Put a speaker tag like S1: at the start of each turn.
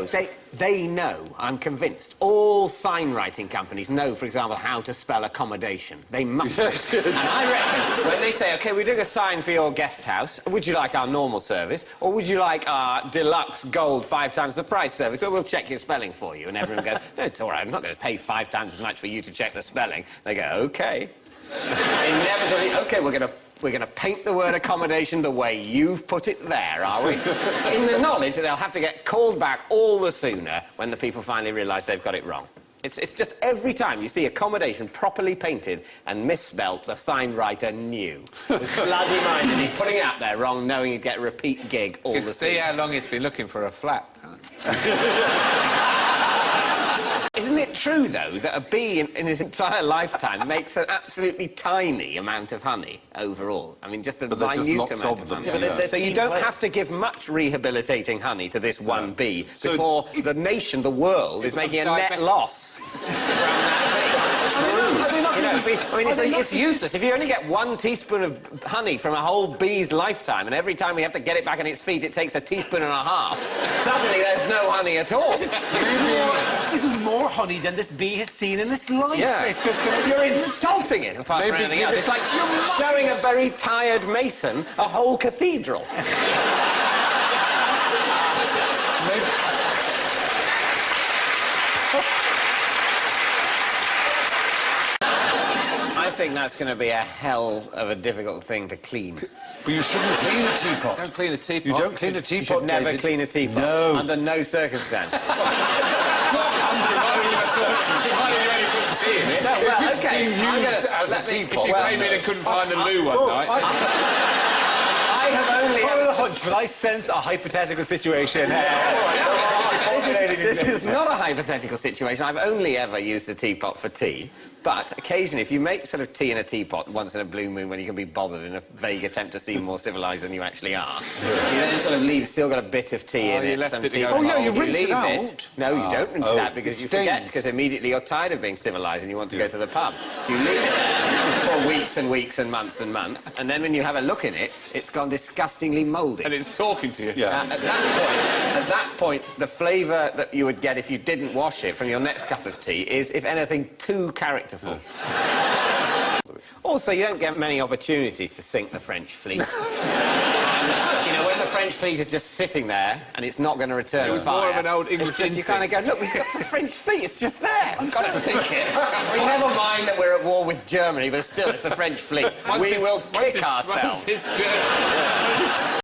S1: suppose.
S2: They know, I'm convinced. All sign-writing companies know, for example, how to spell accommodation. They must. And I reckon, when they say, OK, we're doing a sign for your guest house, would you like our normal service, or would you like our deluxe gold 5 times the price service? Well, we'll check your spelling for you. And everyone goes, no, it's all right, I'm not going to pay 5 times as much for you to check the spelling. They go, OK. Inevitably, OK, we're going to paint the word accommodation the way you've put it there, are we? In the knowledge that they'll have to get called back all the sooner when the people finally realise they've got it wrong. It's just every time you see accommodation properly painted and misspelt, the sign writer knew. Was bloody-minded. He'd putting it out there wrong, knowing he'd get a repeat gig all the sooner.
S1: You can see how long he's been looking for a flat.
S2: Isn't it true, though, that a bee in his entire lifetime makes an absolutely tiny amount of honey overall? I mean, just a minute amount of honey.
S3: Yeah,
S2: so you don't have to give much rehabilitating honey to this one bee before the nation, the world, is making a net loss from that bee. It's useless. If you only get 1 teaspoon of honey from a whole bee's lifetime, and every time we have to get it back on its feet, it takes a teaspoon and a half, suddenly there's no honey at all.
S3: This is more honey than this bee has seen in its life.
S2: Yeah. You're insulting it, apart from anything else. It's like showing a very tired mason a whole cathedral. I think that's going to be a hell of a difficult thing to clean.
S4: But you shouldn't clean a teapot.
S1: Don't clean a teapot.
S4: You don't clean a teapot,
S2: You should never
S4: David.
S2: clean a teapot.
S4: No.
S2: Under no circumstance.
S1: You're
S4: being used as a teapot.
S1: You came in and couldn't find the loo one night.
S2: I have only...
S3: Not a hunch, but I sense a hypothetical situation.
S2: This is not a hypothetical situation. I've only ever used a teapot for tea. But occasionally, if you make sort of tea in a teapot once in a blue moon when you can be bothered in a vague attempt to seem more civilised than you actually are, you then sort of leave, still got a bit of tea in it.
S1: Left
S2: some
S1: it to
S2: tea.
S1: go
S4: yeah, you rinse
S2: leave
S4: it out.
S2: No, you don't rinse it out because
S4: it
S2: you forget,
S4: stains.
S2: because immediately you're tired of being civilised and you want to go to the pub. You leave it there for weeks and weeks and months, and then when you have a look in it, it's gone disgustingly mouldy.
S1: And it's talking to you.
S4: Yeah.
S2: At that point, the flavour that you would get if you didn't wash it from your next cup of tea is, if anything, too characterful. Also, you don't get many opportunities to sink the French fleet. And, you know, when the French fleet is just sitting there and it's not going to return
S1: It was
S2: fire,
S1: more of an old English
S2: it's just, you
S1: instinct.
S2: kind of go, look, we've got the French fleet, it's just there. We've got to sink it. We never mind that we're at war with Germany, but still, it's the French fleet. We will kick ourselves.
S1: Once it's